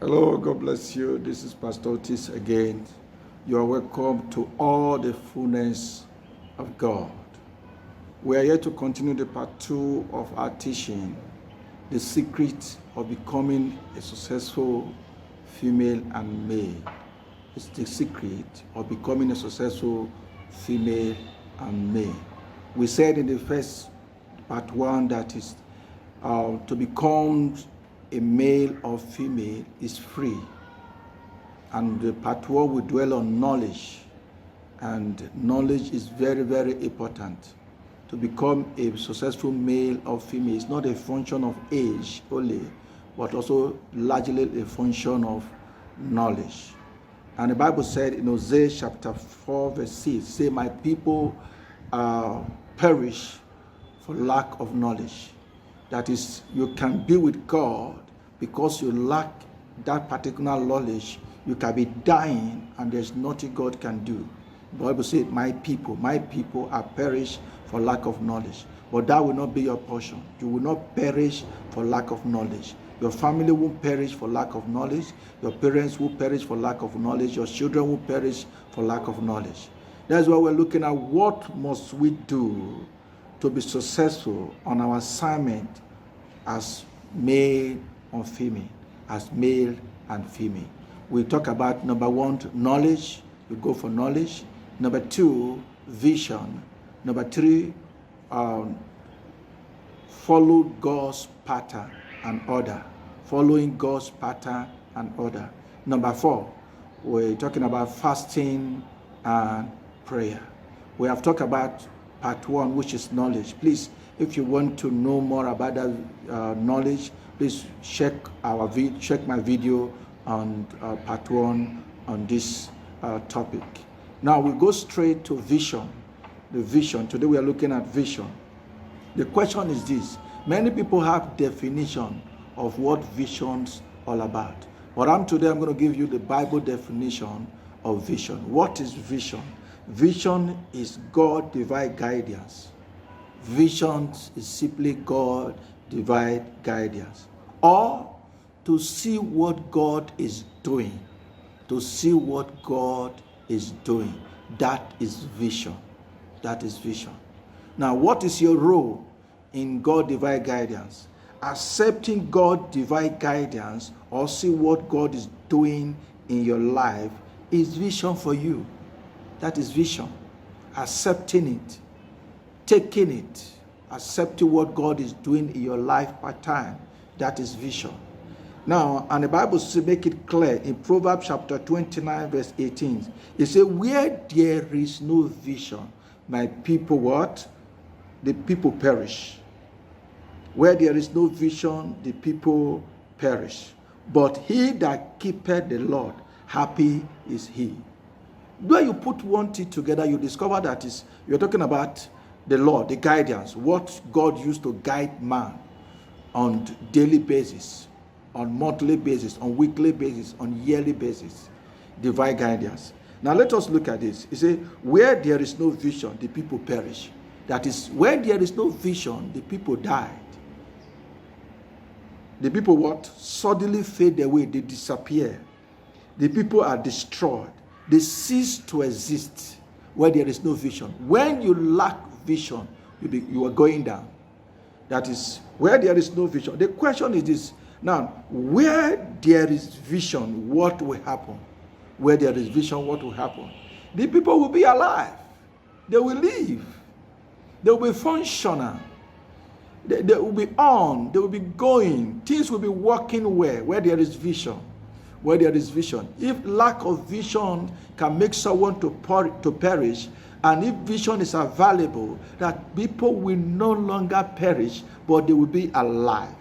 Hello, God bless you. This is Pastor Otis again. You are welcome to all the fullness of God. We are here to continue the part 2 of our teaching, the secret of becoming a successful female and male. It's the secret of becoming a successful female and male. We said in the first part 1 that is to become a male or female is free, and the part 1 will dwell on knowledge, and knowledge is very, very important. To become a successful male or female is not a function of age only, but also largely a function of knowledge. And the Bible said in Hosea chapter 4 verse 6, say, my people perish for lack of knowledge. That is, you can be with God because you lack that particular knowledge. You can be dying and there's nothing God can do. The Bible says, my people are perished for lack of knowledge. But that will not be your portion. You will not perish for lack of knowledge. Your family will perish for lack of knowledge. Your parents will perish for lack of knowledge. Your children will perish for lack of knowledge. That's why we're looking at what must we do to be successful on our assignment as male or female, as male and female. We talk about number 1, knowledge. You go for knowledge. Number 2, vision. Number 3, follow God's pattern and order. Following God's pattern and order. Number 4, we're talking about fasting and prayer. We have talked about part 1, which is knowledge. Please, if you want to know more about that knowledge, please check my video on part 1 on this topic. Now we go straight to vision. The vision. Today we are looking at vision. The question is this: many people have definition of what vision's all about. But today I'm going to give you the Bible definition of vision. What is vision? Vision is God divine guidance. Vision is simply God divine guidance, or to see what God is doing. To see what God is doing. That is vision. That is vision. Now, what is your role in God divine guidance? Accepting God divine guidance or see what God is doing in your life is vision for you. That is vision. Accepting it, taking it, accepting what God is doing in your life part time. That is vision. Now, and the Bible says, make it clear in Proverbs chapter 29 verse 18. It says, where there is no vision, my people what? The people perish. Where there is no vision, the people perish. But he that keepeth the Lord, happy is he. When you put one thing together, you discover that you're talking about the Lord, the guidance, what God used to guide man on daily basis, on monthly basis, on weekly basis, on yearly basis, divine guidance. Now let us look at this. It says, where there is no vision, the people perish. That is, when there is no vision, the people died. The people what? Suddenly fade away, they disappear. The people are destroyed. They cease to exist where there is no vision. When you lack vision, you are going down. That is, where there is no vision. The question is this. Now, where there is vision, what will happen? Where there is vision, what will happen? The people will be alive. They will live. They will be functional. They will be on. They will be going. Things will be working where there is vision. Where there is vision. If lack of vision can make someone to perish, and if vision is available, that people will no longer perish, but they will be alive.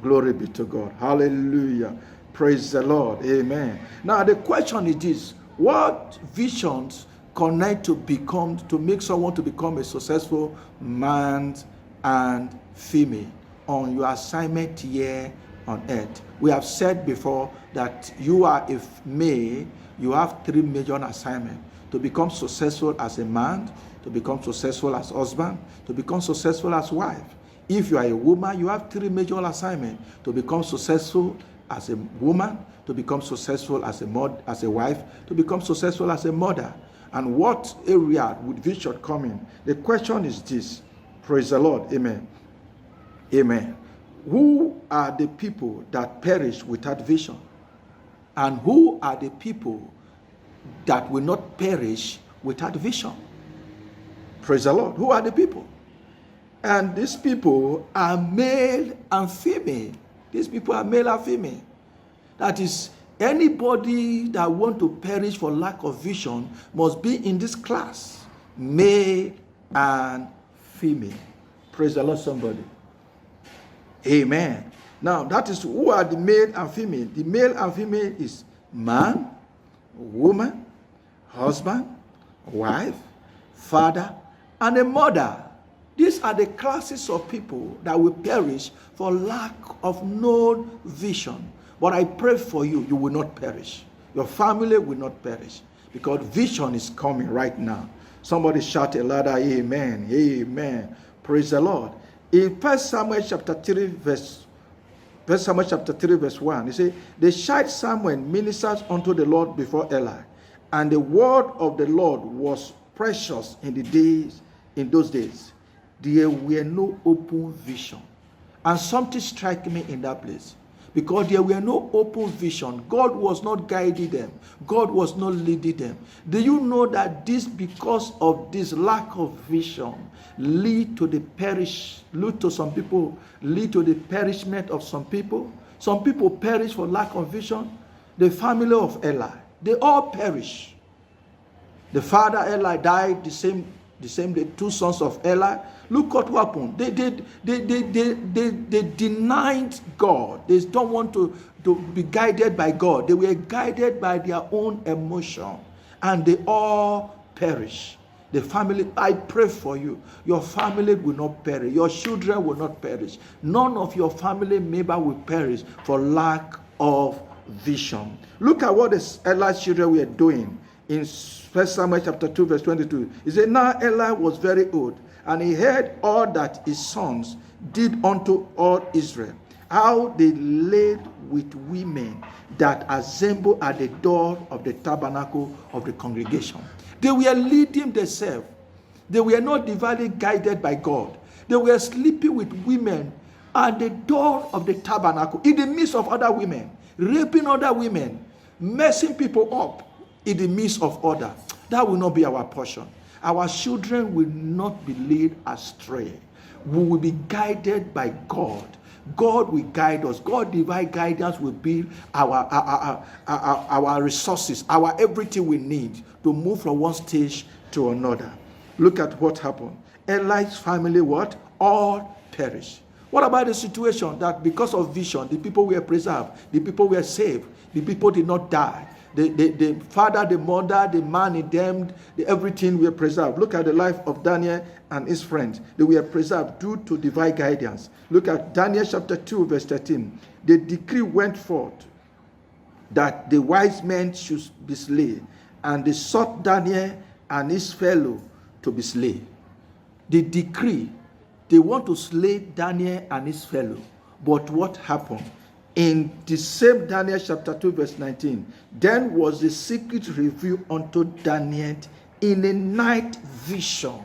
Glory be to God. Hallelujah. Praise the Lord. Amen. Now the question is this: what visions connect to make someone to become a successful man and female on your assignment here on earth? We have said before that you are a male, you have 3 major assignments: to become successful as a man, to become successful as husband, to become successful as wife. If you are a woman, you have 3 major assignments: to become successful as a woman, to become successful as a wife, to become successful as a mother. And what area would vision come in? The question is this. Praise the Lord. Amen. Amen. Who are the people that perish without vision? And who are the people that will not perish without vision? Praise the Lord. Who are the people? And these people are male and female. These people are male and female. That is, anybody that want to perish for lack of vision must be in this class, male and female. Praise the Lord, somebody. Amen. Now, that is who are the male and female. The male and female is man, woman, husband, wife, father, and a mother. These are the classes of people that will perish for lack of known vision. But I pray for you, you will not perish. Your family will not perish, because vision is coming right now. Somebody shout a louder amen. Amen. Praise the Lord. In 1 Samuel chapter 3 verse 1, he says, the child Samuel ministers unto the Lord before Eli, and the word of the Lord was precious in those days. There were no open vision. And something struck me in that place. Because there were no open vision. God was not guiding them. God was not leading them. Do you know that this, because of this lack of vision, lead to the perishment of some people? Some people perish for lack of vision. The family of Eli, they all perish. The father Eli died the same day. Two sons of Eli. Look what happened. They denied God. They don't want to be guided by God. They were guided by their own emotion, and they all perish. The family, I pray for you. Your family will not perish. Your children will not perish. None of your family member will perish for lack of vision. Look at what Eli's children were doing in 1 Samuel chapter 2 verse 22. He said, now Eli was very old, and he heard all that his sons did unto all Israel, how they laid with women that assembled at the door of the tabernacle of the congregation. They were leading themselves. They were not divinely guided by God. They were sleeping with women at the door of the tabernacle, in the midst of other women, raping other women, messing people up in the midst of others. That will not be our portion. Our children will not be led astray. We will be guided by God. God will guide us. God divine guidance will be our resources, our everything we need to move from one stage to another. Look at what happened. Eli's family, what? All perished. What about the situation that because of vision, the people were preserved, the people were saved, the people did not die? The father, the mother, the man in them, everything were preserved. Look at the life of Daniel and his friends. They were preserved due to divine guidance. Look at Daniel chapter 2 verse 13. The decree went forth that the wise men should be slain, and they sought Daniel and his fellow to be slain. The decree, they want to slay Daniel and his fellow. But what happened? In the same Daniel chapter 2 verse 19, then was the secret revealed unto Daniel in a night vision.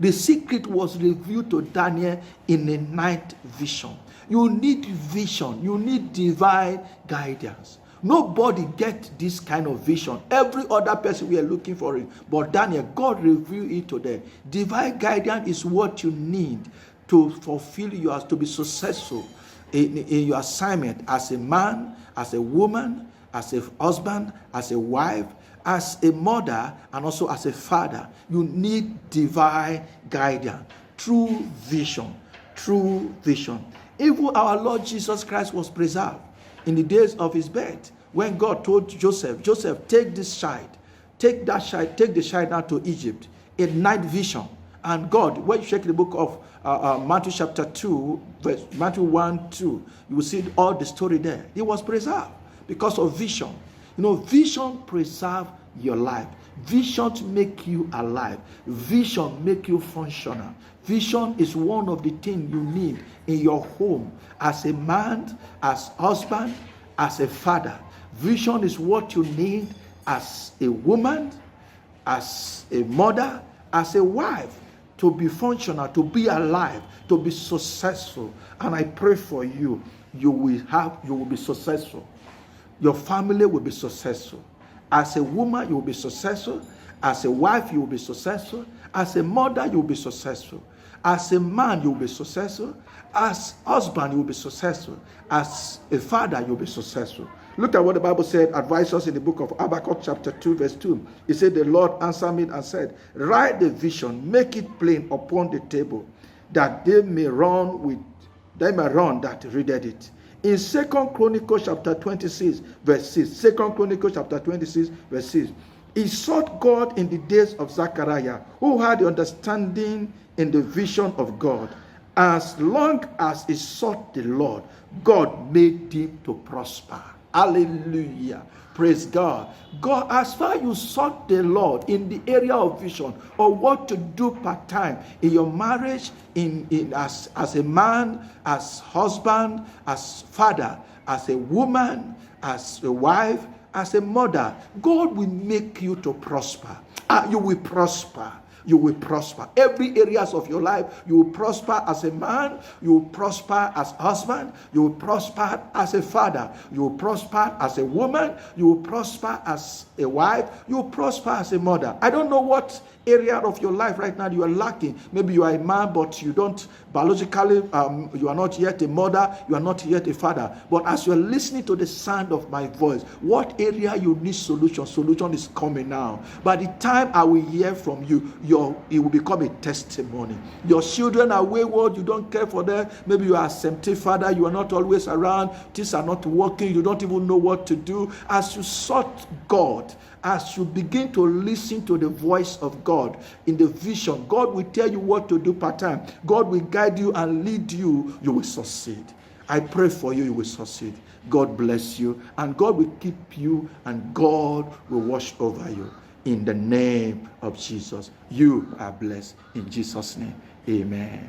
The secret was revealed to Daniel in a night vision. You need vision. You need divine guidance. Nobody gets this kind of vision. Every other person we are looking for it. But Daniel, God revealed it to them. Divine guidance is what you need to fulfill yours, to be successful in your assignment as a man, as a woman, as a husband, as a wife, as a mother, and also as a father. You need divine guidance, true vision, true vision. Even our Lord Jesus Christ was preserved in the days of his birth, when God told Joseph, take this child, take the child out to Egypt, a night vision. And God, when you check the book of Matthew chapter 2, Matthew 1, 2, you will see all the story there. It was preserved because of vision. You know, vision preserve your life. Vision make you alive. Vision make you functional. Vision is one of the things you need in your home as a man, as husband, as a father. Vision is what you need as a woman, as a mother, as a wife, to be functional, to be alive, to be successful. And I pray for you, you will be successful. Your family will be successful. As a woman, you will be successful. As a wife, you will be successful. As a mother, you will be successful. As a man, you will be successful. As husband, you will be successful. As a father, you will be successful. Look at what the Bible said, advise us in the book of Habakkuk chapter 2 verse 2. It said, the Lord answered me and said, write the vision, make it plain upon the table, that they may run that readeth it. In 2 Chronicles chapter 26 verse 6, 2 Chronicles chapter 26 verse 6, he sought God in the days of Zechariah, who had the understanding in the vision of God. As long as he sought the Lord, God made him to prosper. Hallelujah. Praise God. God, as far as you sought the Lord in the area of vision or what to do part-time in your marriage, as a man, as husband, as father, as a woman, as a wife, as a mother, God will make you to prosper. You will prosper. You will prosper. Every areas of your life, you will prosper as a man, you will prosper as husband, you will prosper as a father, you will prosper as a woman, you will prosper as a wife, you will prosper as a mother. I don't know what area of your life right now you are lacking. Maybe you are a man, but you don't biologically, you are not yet a mother, you are not yet a father. But as you are listening to the sound of my voice, what area you need solution? Solution is coming now. By the time I will hear from you, it will become a testimony. Your children are wayward, you don't care for them. Maybe you are a absentee father, you are not always around, things are not working, you don't even know what to do. As you sought God, as you begin to listen to the voice of God in the vision, God will tell you what to do part-time. God will guide you and lead you. You will succeed. I pray for you, you will succeed. God bless you, and God will keep you, and God will watch over you. In the name of Jesus, you are blessed. In Jesus' name, amen.